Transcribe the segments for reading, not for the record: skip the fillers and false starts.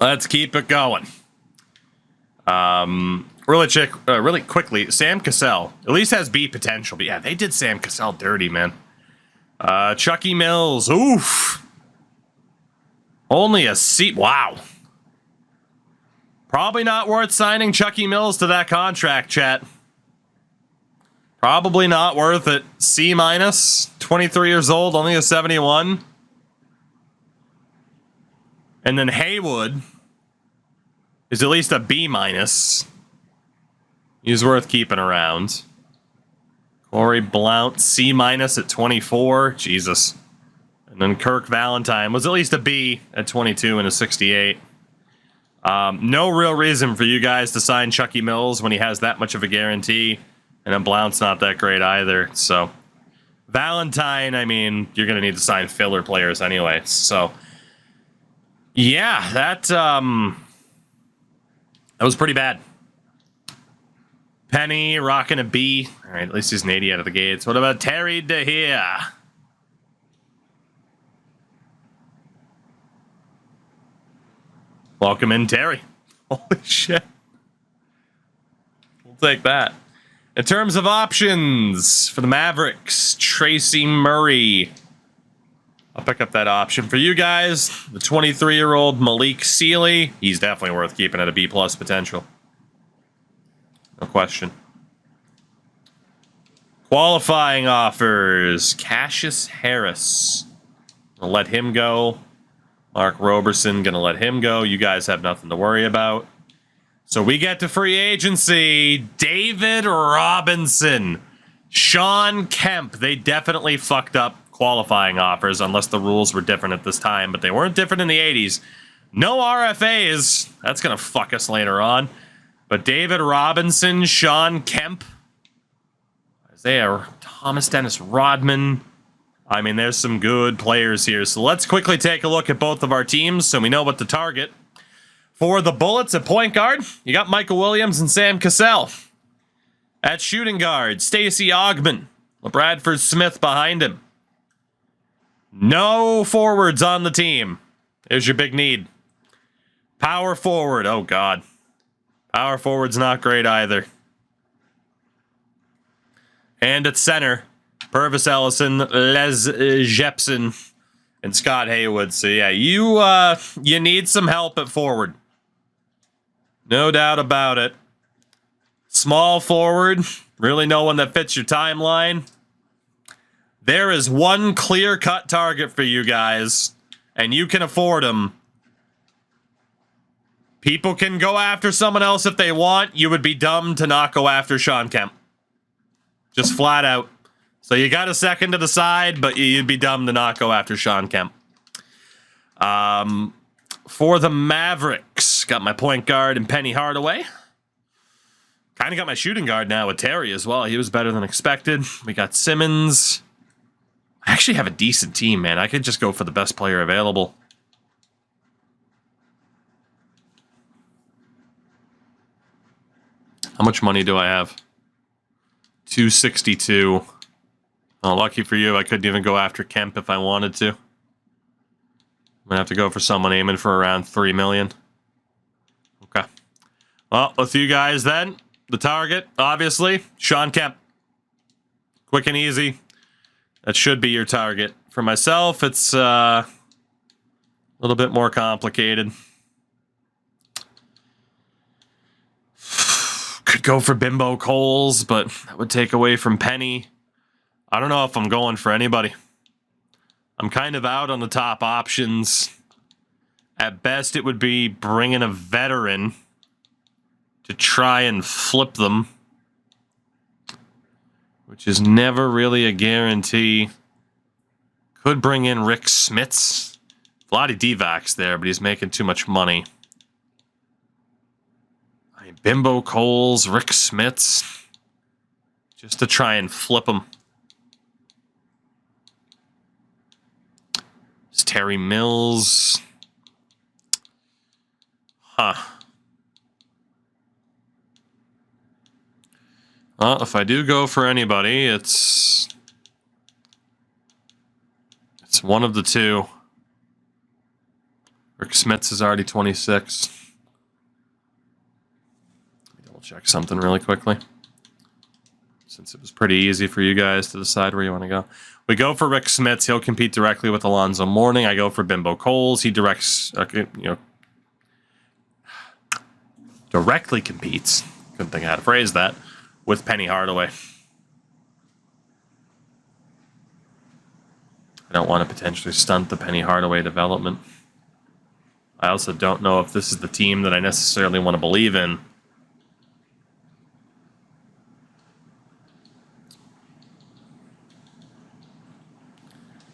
Let's keep it going. Really quickly, Sam Cassell at least has B potential, but yeah, they did Sam Cassell dirty, man. Chucky Mills, oof. Only a C. Wow. Probably not worth signing Chucky Mills to that contract, chat. Probably not worth it. C minus, 23 years old, only a 71. And then Haywood is at least a B minus. He's worth keeping around. Corey Blount, C minus at 24. Jesus. And then Kirk Valentine was at least a B at 22 and a 68. No real reason for you guys to sign Chucky Mills when he has that much of a guarantee. And then Blount's not that great either. So Valentine, I mean, you're going to need to sign filler players anyway. So yeah, that was pretty bad. Penny rocking a B. All right, at least he's an 80 out of the gates. What about Terry DeHea? Welcome in, Terry. Holy shit. We'll take that. In terms of options for the Mavericks, Tracy Murray. I'll pick up that option for you guys. The 23-year-old Malik Sealy. He's definitely worth keeping at a B+ potential. No question. Qualifying offers. Cassius Harris. I'll let him go. Mark Roberson, gonna let him go. You guys have nothing to worry about. So we get to free agency. David Robinson. Sean Kemp. They definitely fucked up qualifying offers unless the rules were different at this time, but they weren't different in the 80s. No RFAs. That's gonna fuck us later on. But David Robinson, Sean Kemp, Isaiah Thomas, Dennis Rodman. I mean, there's some good players here. So let's quickly take a look at both of our teams so we know what to target. For the Bullets at point guard, you got Michael Williams and Sam Cassell. At shooting guard, Stacey Ogman, LaBradford Smith behind him. No forwards on the team. There's your big need. Power forward, oh god. Power forward's not great either. And at center, Purvis Ellison, Les Jepson, and Scott Haywood. So yeah, you need some help at forward. No doubt about it. Small forward, really no one that fits your timeline. There is one clear-cut target for you guys, and you can afford him. People can go after someone else if they want. You would be dumb to not go after Sean Kemp. Just flat out. So you got a second to the side, but you'd be dumb to not go after Sean Kemp. For the Mavericks, got my point guard and Penny Hardaway. Kind of got my shooting guard now with Terry as well. He was better than expected. We got Simmons. I actually have a decent team, man. I could just go for the best player available. How much money do I have? 262. Oh, lucky for you, I couldn't even go after Kemp if I wanted to. I'm gonna have to go for someone aiming for around 3 million. Okay. Well, with you guys then, the target, obviously, Sean Kemp. Quick and easy. That should be your target. For myself, it's a little bit more complicated. Could go for Bimbo Coles, but that would take away from Penny. I don't know if I'm going for anybody. I'm kind of out on the top options. At best, it would be bringing a veteran to try and flip them, which is never really a guarantee. Could bring in Rick Smits. Vlade Divac's there, but he's making too much money. Bimbo Coles, Rick Smits, just to try and flip them. It's Terry Mills. Huh. Well, if I do go for anybody, it's one of the two. Rick Smits is already 26. Let me double check something really quickly, since it was pretty easy for you guys to decide where you want to go. We go for Rick Smits. He'll compete directly with Alonzo Mourning. I go for Bimbo Coles. He directly competes. Couldn't think of how to phrase that. With Penny Hardaway. I don't want to potentially stunt the Penny Hardaway development. I also don't know if this is the team that I necessarily want to believe in.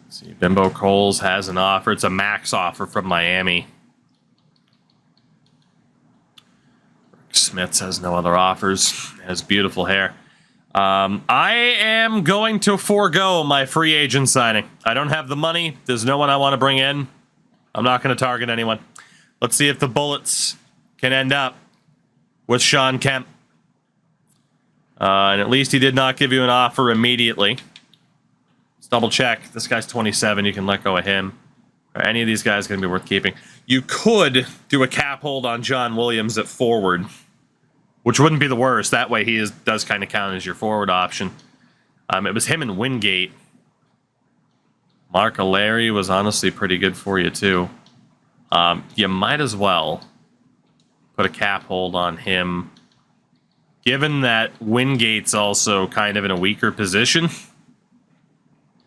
Let's see, Bimbo Coles has an offer. It's a max offer from Miami. Rick Smits has no other offers. Has beautiful hair. I am going to forego my free agent signing. I don't have the money. There's no one I want to bring in. I'm not going to target anyone. Let's see if the Bullets can end up with Sean Kemp. And at least he did not give you an offer immediately. Let's double check. This guy's 27. You can let go of him. Are any of these guys going to be worth keeping? You could do a cap hold on John Williams at forward, which wouldn't be the worst. That way he does kind of count as your forward option. It was him and Wingate. Mark O'Leary was honestly pretty good for you, too. You might as well put a cap hold on him. Given that Wingate's also kind of in a weaker position,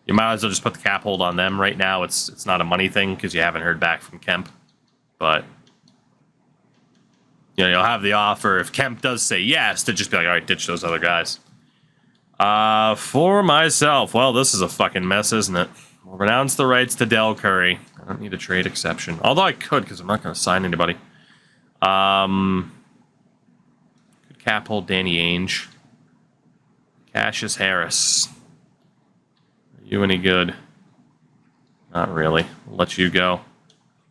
you might as well just put the cap hold on them. Right now, it's not a money thing because you haven't heard back from Kemp. But you know, you'll have the offer if Kemp does say yes to just be like, all right, ditch those other guys. For myself, well, this is a fucking mess, isn't it? We'll renounce the rights to Del Curry. I don't need a trade exception. Although I could, because I'm not going to sign anybody. Could cap hold Danny Ainge. Cassius Harris. Are you any good? Not really. We'll let you go.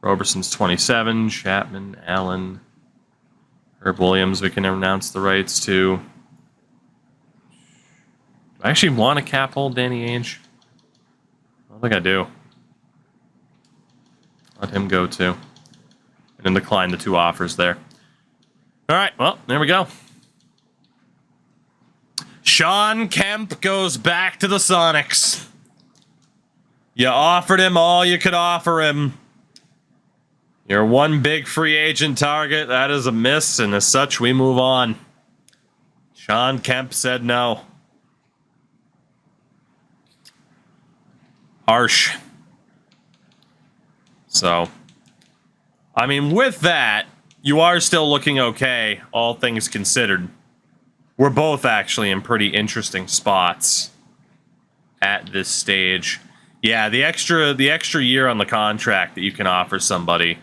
Roberson's 27. Chapman, Allen, Herb Williams, we can announce the rights to. Do I actually want to cap hold Danny Ainge? I don't think I do. Let him go too. And then decline the two offers there. All right, well, there we go. Sean Kemp goes back to the Sonics. You offered him all you could offer him. You're one big free agent target. That is a miss, and as such, we move on. Sean Kemp said no. Harsh. So, I mean, with that, you are still looking okay, all things considered. We're both actually in pretty interesting spots at this stage. Yeah, the extra year on the contract that you can offer somebody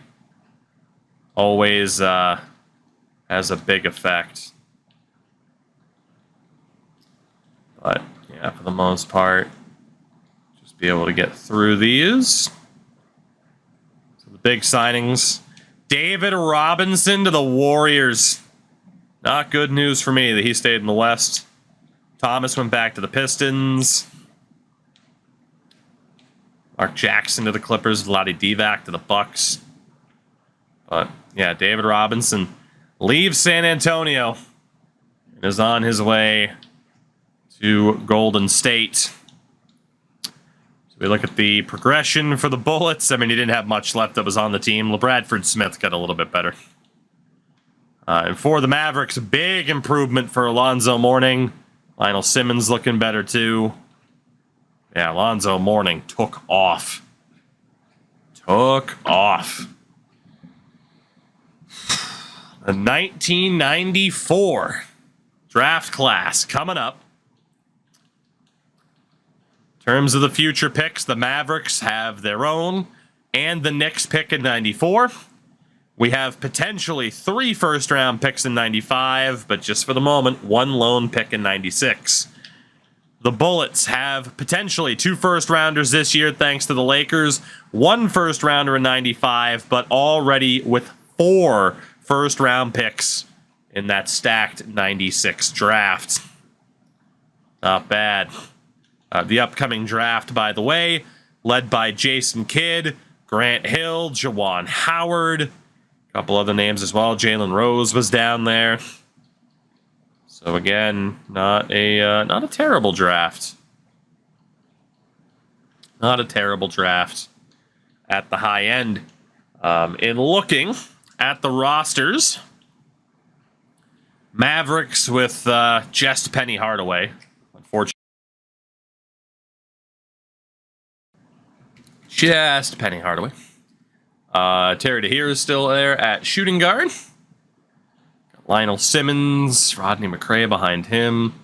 always has a big effect. But yeah, for the most part, just be able to get through these. So the big signings. David Robinson to the Warriors. Not good news for me that he stayed in the West. Thomas went back to the Pistons. Mark Jackson to the Clippers. Vlade Divac to the Bucks. But yeah, David Robinson leaves San Antonio and is on his way to Golden State. So we look at the progression for the Bullets. I mean, he didn't have much left that was on the team. LeBradford Smith got a little bit better. And for the Mavericks, big improvement for Alonzo Mourning. Lionel Simmons looking better too. Yeah, Alonzo Mourning took off. The 1994 draft class coming up. In terms of the future picks, the Mavericks have their own and the Knicks pick in 94. We have potentially 3 first-round picks in 95, but just for the moment, 1 lone pick in 96. The Bullets have potentially 2 first-rounders this year, thanks to the Lakers. 1 first-rounder in 95, but already with 4 first-round picks in that stacked 96 draft. Not bad. The upcoming draft, by the way, led by Jason Kidd, Grant Hill, Jawan Howard, a couple other names as well. Jalen Rose was down there. So again, not a terrible draft. Not a terrible draft at the high end. In looking at the rosters, Mavericks with just Penny Hardaway, unfortunately. Just Penny Hardaway. Terry DeHeer is still there at shooting guard. Got Lionel Simmons, Rodney McRae behind him.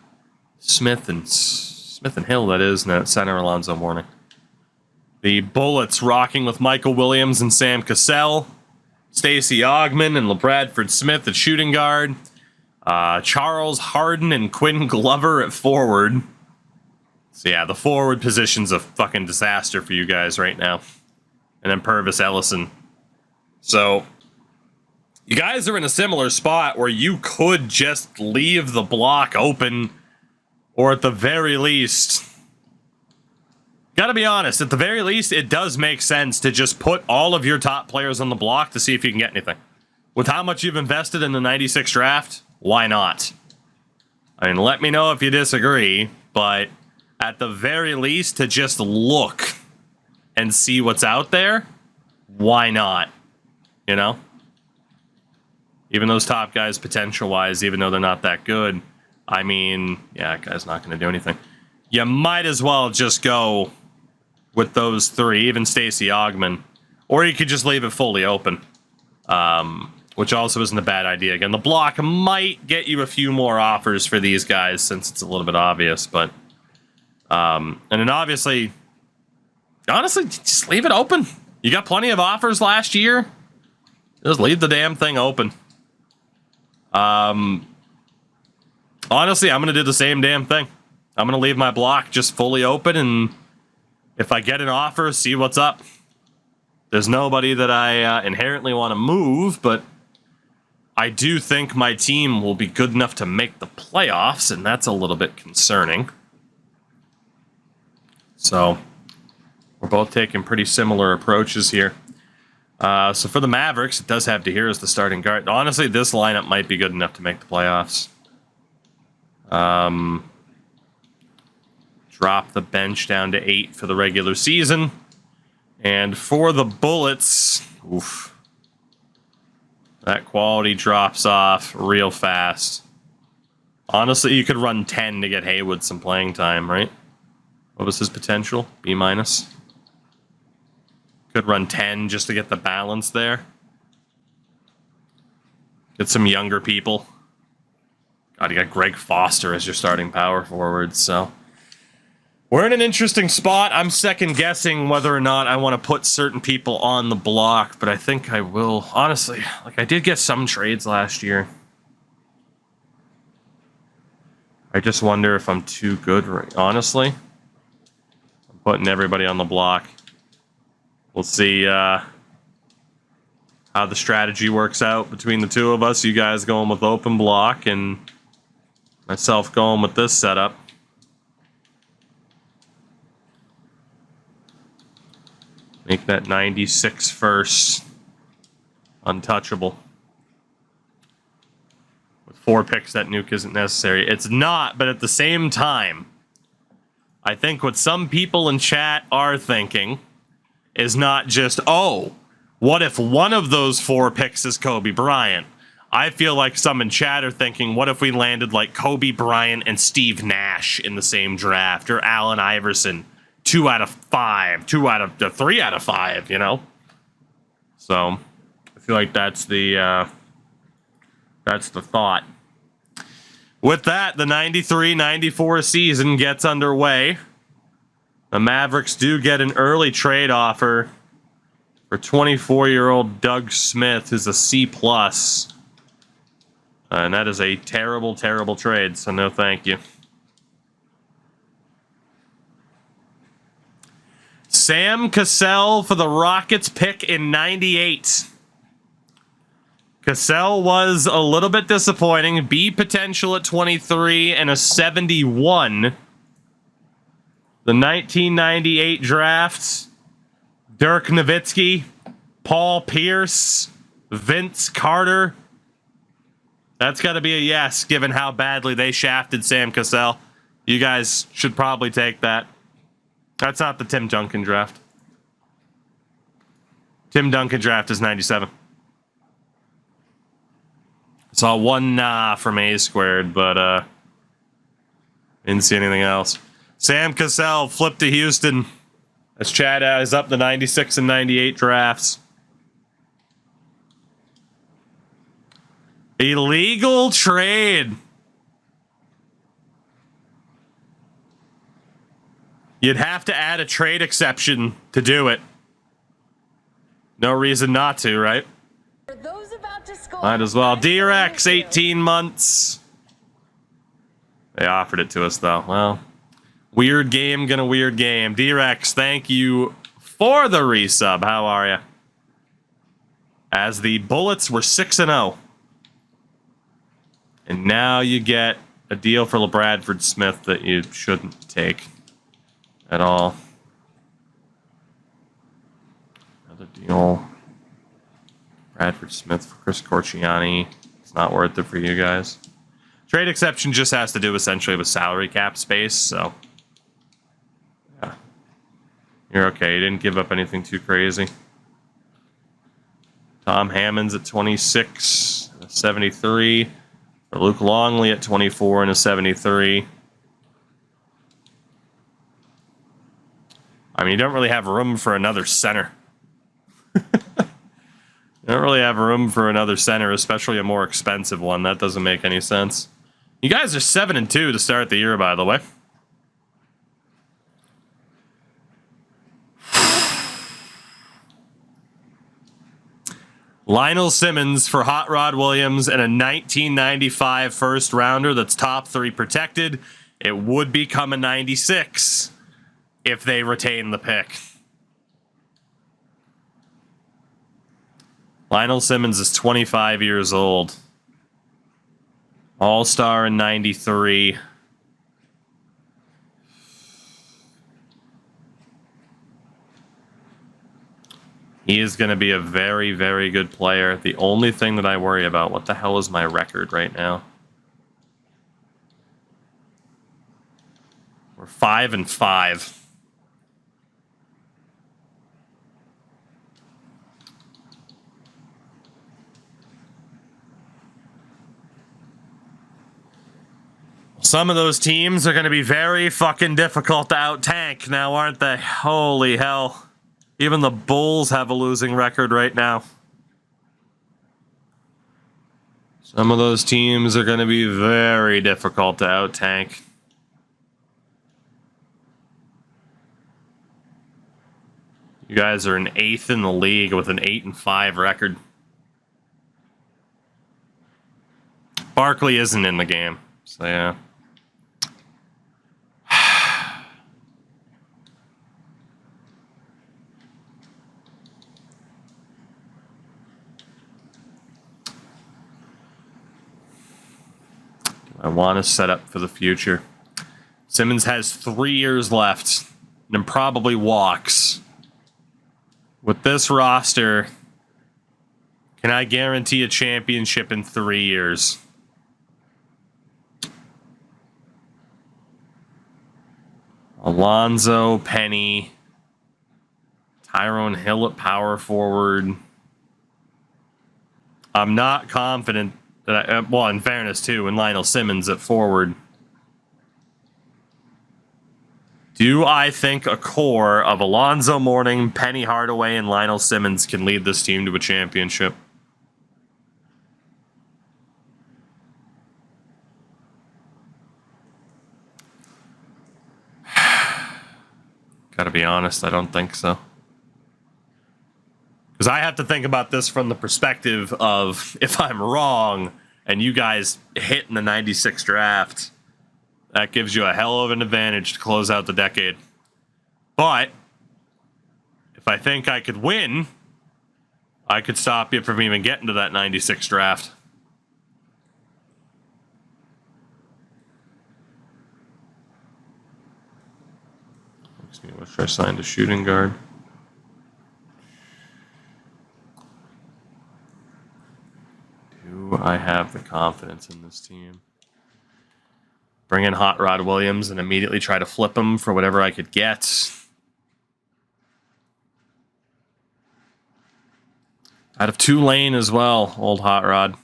Smith and Hill, that is, and center Alonzo Mourning. The Bullets rocking with Michael Williams and Sam Cassell. Stacey Augmon and LeBradford Smith at shooting guard. Charles Harden and Quinn Glover at forward. So yeah, the forward position's a fucking disaster for you guys right now. And then Purvis Ellison. So you guys are in a similar spot where you could just leave the block open, or at the very least, gotta be honest, at the very least, it does make sense to just put all of your top players on the block to see if you can get anything. With how much you've invested in the 96 draft, why not? I mean, let me know if you disagree, but at the very least, to just look and see what's out there, why not? You know? Even those top guys, potential-wise, even though they're not that good, I mean, yeah, that guy's not going to do anything. You might as well just go with those three, even Stacey Augmon. Or you could just leave it fully open, which also isn't a bad idea. Again, the block might get you a few more offers for these guys since it's a little bit obvious, but... and then honestly, just leave it open. You got plenty of offers last year. Just leave the damn thing open. Honestly, I'm going to do the same damn thing. I'm going to leave my block just fully open, and if I get an offer, see what's up. There's nobody that I inherently want to move, but I do think my team will be good enough to make the playoffs, and that's a little bit concerning. So we're both taking pretty similar approaches here. So for the Mavericks, it does have DeHeer as the starting guard. Honestly, this lineup might be good enough to make the playoffs. Drop the bench down to 8 for the regular season. And for the Bullets, oof, that quality drops off real fast. Honestly, you could run 10 to get Haywood some playing time, right? What was his potential? B-. Could run 10 just to get the balance there. Get some younger people. God, you got Greg Foster as your starting power forward, so... We're in an interesting spot. I'm second guessing whether or not I want to put certain people on the block, but I think I will. Honestly, like, I did get some trades last year. I just wonder if I'm too good, honestly. I'm putting everybody on the block. We'll see how the strategy works out between the two of us. You guys going with open block and myself going with this setup. Make that 96 first untouchable. With 4 picks, that nuke isn't necessary. It's not, but at the same time, I think what some people in chat are thinking is not just, oh, what if one of those 4 picks is Kobe Bryant? I feel like some in chat are thinking, what if we landed like Kobe Bryant and Steve Nash in the same draft, or Allen Iverson? 2 out of 5, 3 out of 5, you know? So I feel like that's the thought. With that, the 93-94 season gets underway. The Mavericks do get an early trade offer for 24-year-old Doug Smith, who's a C+. And that is a terrible, terrible trade, so no thank you. Sam Cassell for the Rockets pick in 98. Cassell was a little bit disappointing. B potential at 23 and a 71. The 1998 draft Dirk Nowitzki, Paul Pierce, Vince Carter. That's got to be a yes, given how badly they shafted Sam Cassell. You guys should probably take that. That's not the Tim Duncan draft. Tim Duncan draft is 97. Saw one from A squared, but didn't see anything else. Sam Cassell flipped to Houston as Chad is up the 96 and 98 drafts. Illegal trade. You'd have to add a trade exception to do it. No reason not to, right? For those about to score, might as well. D-Rex, 18 months. They offered it to us, though. Well, weird game, gonna weird game. D-Rex, thank you for the resub. How are you? As the Bullets were 6-0. And now you get a deal for LeBradford Smith that you shouldn't take at all. Another deal. Bradford Smith for Chris Corciani. It's not worth it for you guys. Trade exception just has to do essentially with salary cap space, so yeah. You're okay. You didn't give up anything too crazy. Tom Hammonds at 26, 73. For Luke Longley at 24 and a 73. I mean, you don't really have room for another center. You don't really have room for another center, especially a more expensive one. That doesn't make any sense. You guys are 7-2 to start the year, by the way. Lionel Simmons for Hot Rod Williams and a 1995 first rounder that's top 3 protected. It would become a 96 if they retain the pick. Lionel Simmons is 25 years old. All-star in 93. He is going to be a very, very good player. The only thing that I worry about, what the hell is my record right now? We're 5-5. Some of those teams are going to be very fucking difficult to out-tank now, aren't they? Holy hell. Even the Bulls have a losing record right now. Some of those teams are going to be very difficult to out-tank. You guys are an 8th in the league with an 8-5 record. Barkley isn't in the game, so yeah. I want to set up for the future. Simmons has 3 years left and probably walks. With this roster, can I guarantee a championship in 3 years? Alonzo, Penny, Tyrone Hill at power forward. I'm not confident that well, in fairness too, in Lionel Simmons at forward. Do I think a core of Alonzo Mourning, Penny Hardaway, and Lionel Simmons can lead this team to a championship? Gotta be honest, I don't think so. Because I have to think about this from the perspective of if I'm wrong and you guys hit in the 96 draft, that gives you a hell of an advantage to close out the decade. But if I think I could win, I could stop you from even getting to that 96 draft. Makes me wish I signed a shooting guard. Do I have the confidence in this team? Bring in Hot Rod Williams and immediately try to flip him for whatever I could get. Out of Tulane as well, old Hot Rod.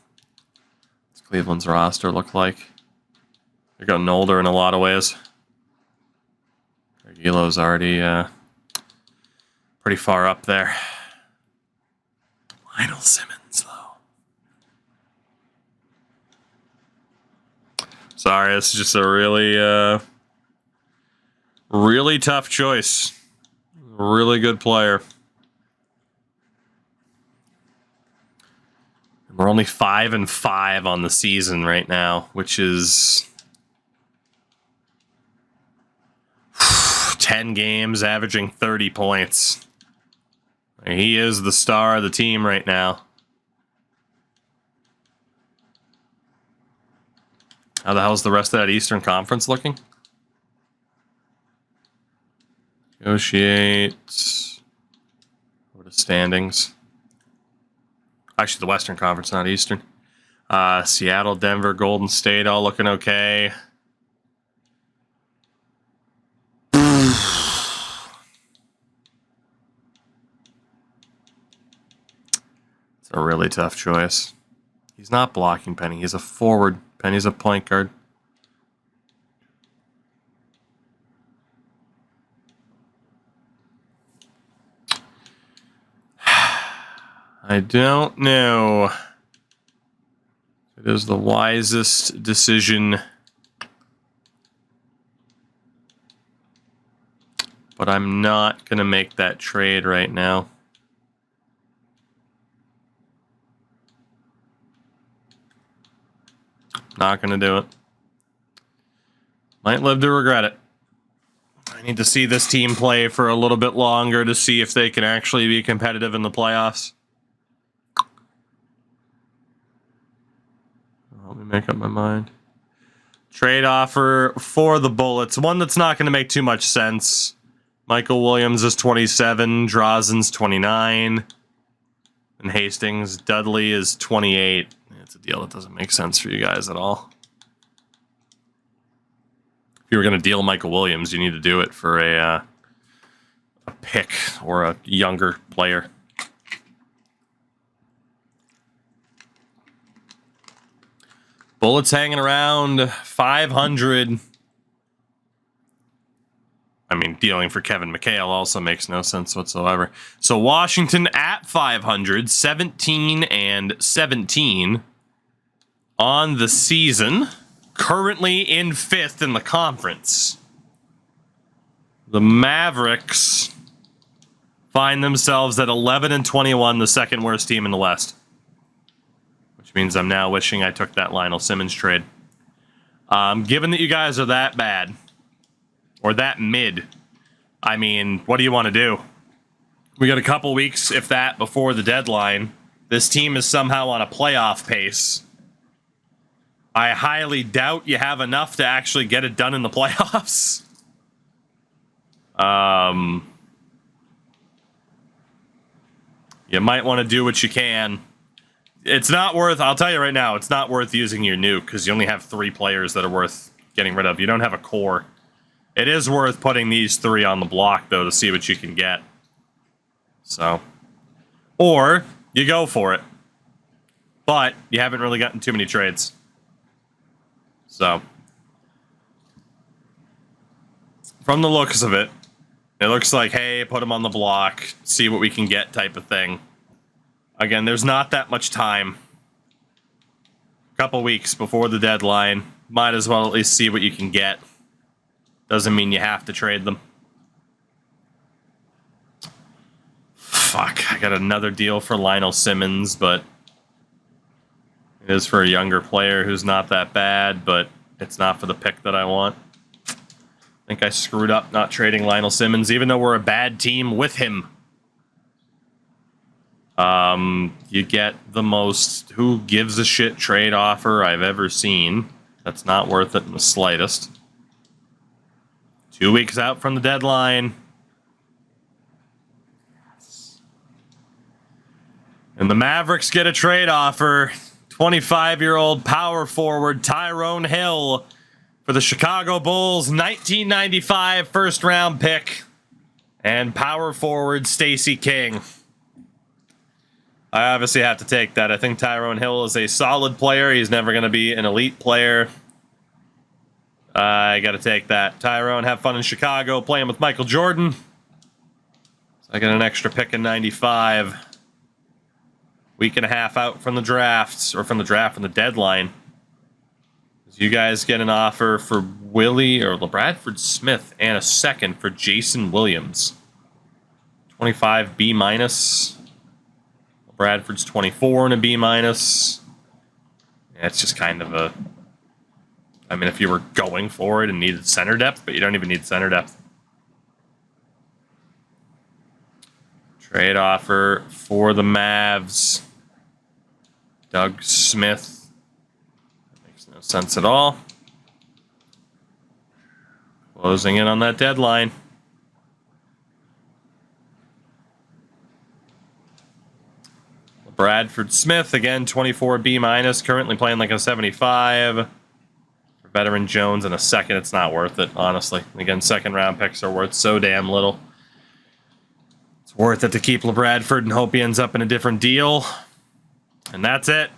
What's Cleveland's roster look like? They're getting older in a lot of ways. Elo's already pretty far up there. Lionel Simmons, though. Sorry, this is just a really, really tough choice. Really good player. We're only 5-5 on the season right now, which is 10 games, averaging 30 points. He is the star of the team right now. How the hell's the rest of that Eastern Conference looking? Negotiate. What are the standings? Actually, the Western Conference, not Eastern. Seattle, Denver, Golden State, all looking okay. It's a really tough choice. He's not blocking Penny. He's a forward. Penny's a point guard. I don't know if it is the wisest decision, but I'm not going to make that trade right now. Not going to do it. Might live to regret it. I need to see this team play for a little bit longer to see if they can actually be competitive in the playoffs. Let me make up my mind. Trade offer for the Bullets. One that's not going to make too much sense. Michael Williams is 27. Drazen's 29. And Hastings. Dudley is 28. It's a deal that doesn't make sense for you guys at all. If you were going to deal Michael Williams, you need to do it for a pick or a younger player. Bullets hanging around 500. I mean, dealing for Kevin McHale also makes no sense whatsoever. So Washington at 500, 17-17 on the season. Currently in 5th in the conference. The Mavericks find themselves at 11-21, the second worst team in the West. Which means I'm now wishing I took that Lionel Simmons trade. Given that you guys are that bad, or that mid, I mean, what do you want to do? We got a couple weeks, if that, before the deadline. This team is somehow on a playoff pace. I highly doubt you have enough to actually get it done in the playoffs. You might want to do what you can. It's not worth, I'll tell you right now, it's not worth using your nuke because you only have 3 players that are worth getting rid of. You don't have a core. It is worth putting these 3 on the block, though, to see what you can get. So, or you go for it. But you haven't really gotten too many trades. So, from the looks of it, it looks like, hey, put them on the block, see what we can get type of thing. Again, there's not that much time. A couple weeks before the deadline. Might as well at least see what you can get. Doesn't mean you have to trade them. Fuck, I got another deal for Lionel Simmons, but it is for a younger player who's not that bad, but it's not for the pick that I want. I think I screwed up not trading Lionel Simmons, even though we're a bad team with him. You get the most who gives a shit trade offer I've ever seen. That's not worth it in the slightest. 2 weeks out from the deadline. And the Mavericks get a trade offer. 25-year-old power forward Tyrone Hill for the Chicago Bulls, 1995 first-round pick, and power forward Stacey King. I obviously have to take that. I think Tyrone Hill is a solid player. He's never going to be an elite player. I got to take that. Tyrone, have fun in Chicago playing with Michael Jordan. So I got an extra pick in 95. Week and a half out from the drafts, or from the deadline. You guys get an offer for Willie or LeBradford Smith and a second for Jason Williams. 25 B minus. Bradford's 24 and a B minus. Yeah, it's just kind of a... I mean, if you were going for it and needed center depth, but you don't even need center depth. Trade offer for the Mavs. Doug Smith. That makes no sense at all. Closing in on that deadline. Bradford Smith, again, 24 B minus, currently playing like a 75. For veteran Jones in a second, it's not worth it, honestly. Again, second round picks are worth so damn little. It's worth it to keep LeBradford and hope he ends up in a different deal. And that's it.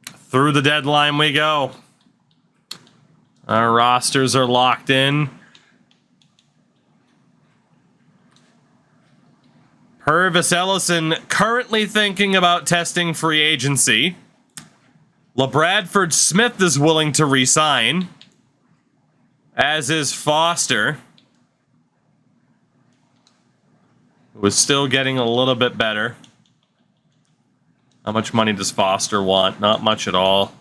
Through the deadline we go. Our rosters are locked in. Purvis Ellison currently thinking about testing free agency. LeBradford Smith is willing to re-sign, as is Foster, who is still getting a little bit better. How much money does Foster want? Not much at all.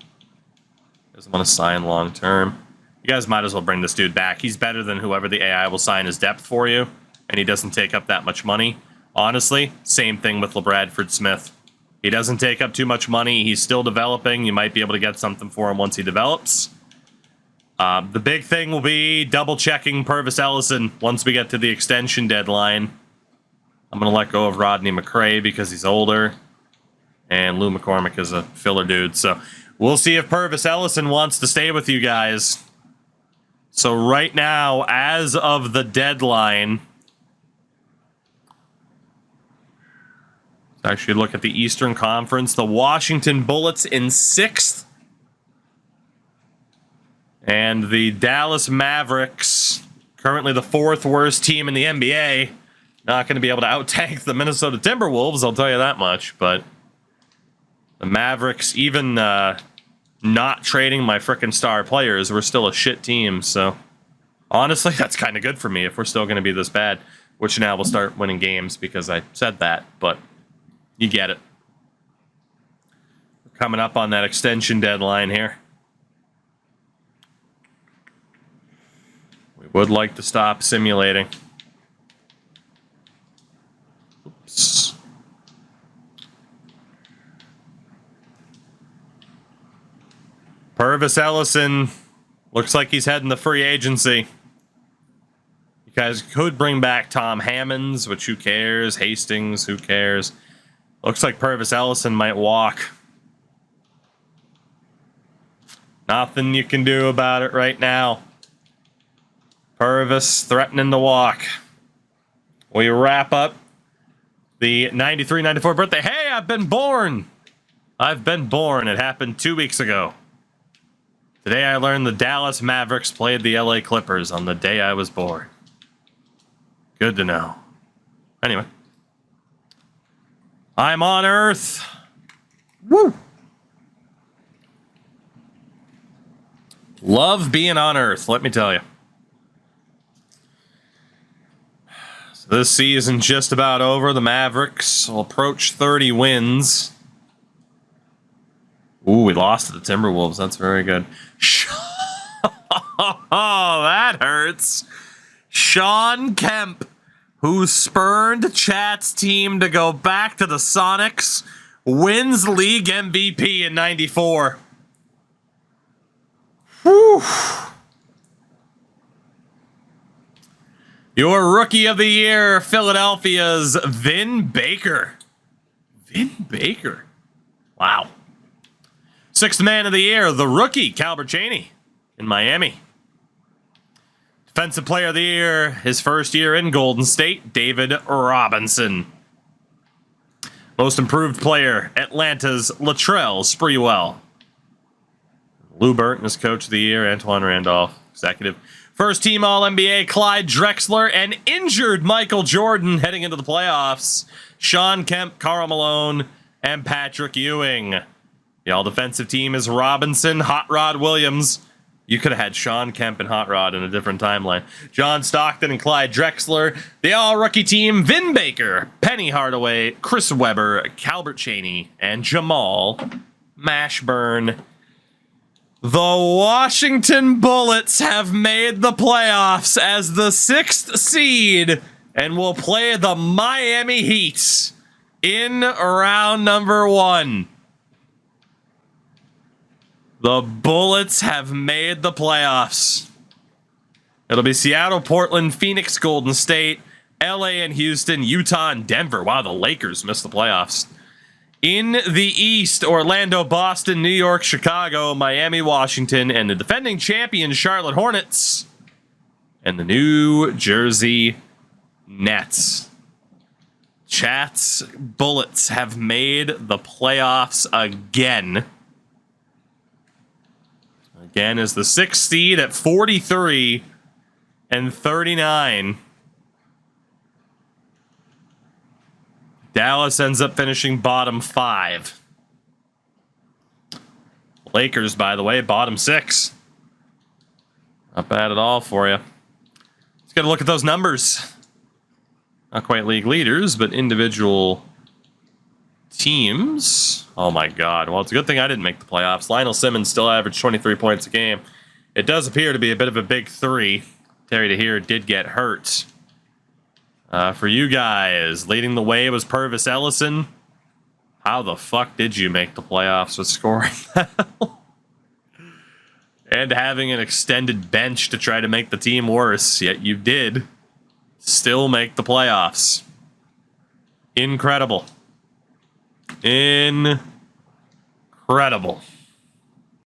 Doesn't want to sign long term. You guys might as well bring this dude back. He's better than whoever the AI will sign as depth for you, and he doesn't take up that much money. Honestly, same thing with LeBradford Smith. He doesn't take up too much money. He's still developing. You might be able to get something for him once he develops. The big thing will be double-checking Purvis Ellison once we get to the extension deadline. I'm going to let go of Rodney McRae because he's older. And Lou McCormick is a filler dude. So we'll see if Purvis Ellison wants to stay with you guys. So right now, as of the deadline... Actually, look at the Eastern Conference. The Washington Bullets in 6th. And the Dallas Mavericks, currently the 4th worst team in the NBA. Not going to be able to out-tank the Minnesota Timberwolves, I'll tell you that much. But the Mavericks, even not trading my frickin' star players, we're still a shit team. So, honestly, that's kind of good for me if we're still going to be this bad. Which now we'll start winning games because I said that, but... You get it. We're coming up on that extension deadline here. We would like to stop simulating. Oops. Purvis Ellison looks like he's heading to free agency. You guys could bring back Tom Hammonds, which who cares? Hastings, who cares? Looks like Purvis Ellison might walk. Nothing you can do about it right now. Purvis threatening to walk. We wrap up the 93-94 birthday. Hey, I've been born! I've been born. It happened 2 weeks ago. Today I learned the Dallas Mavericks played the LA Clippers on the day I was born. Good to know. Anyway. I'm on Earth. Woo! Love being on Earth, let me tell you. So this season just about over. The Mavericks will approach 30 wins. Ooh, we lost to the Timberwolves. That's very good. Oh, that hurts. Sean Kemp, who spurned Chat's team to go back to the Sonics, wins league MVP in 94. Whew. Your rookie of the year, Philadelphia's Vin Baker. Vin Baker. Wow. Sixth man of the year, the rookie, Calbert Cheaney in Miami. Defensive player of the year, his first year in Golden State, David Robinson. Most improved player, Atlanta's Latrell Sprewell. Lou Burton is coach of the year, Antoine Randolph, executive. First team All-NBA, Clyde Drexler, and injured Michael Jordan heading into the playoffs. Sean Kemp, Karl Malone, and Patrick Ewing. The all-defensive team is Robinson, Hot Rod Williams. You could have had Sean Kemp and Hot Rod in a different timeline. John Stockton and Clyde Drexler. The all-rookie team, Vin Baker, Penny Hardaway, Chris Webber, Calbert Cheaney, and Jamal Mashburn. The Washington Bullets have made the playoffs as the 6th seed and will play the Miami Heat in round number 1. The Bullets have made the playoffs. It'll be Seattle, Portland, Phoenix, Golden State, LA and Houston, Utah and Denver. Wow, the Lakers missed the playoffs. In the East, Orlando, Boston, New York, Chicago, Miami, Washington, and the defending champion Charlotte Hornets, and the New Jersey Nets. Chat's Bullets have made the playoffs again. Again, is the 6th seed at 43 and 39. Dallas ends up finishing bottom 5. Lakers, by the way, bottom 6. Not bad at all for you. Let's get a look at those numbers. Not quite league leaders, but individual teams. Oh my god. Well, it's a good thing I didn't make the playoffs. Lionel Simmons still averaged 23 points a game. It does appear to be a bit of a big 3. Terry DeHeer did get hurt. For you guys, leading the way was Purvis Ellison. How the fuck did you make the playoffs with scoring that? And having an extended bench to try to make the team worse, yet you did still make the playoffs. Incredible. Incredible.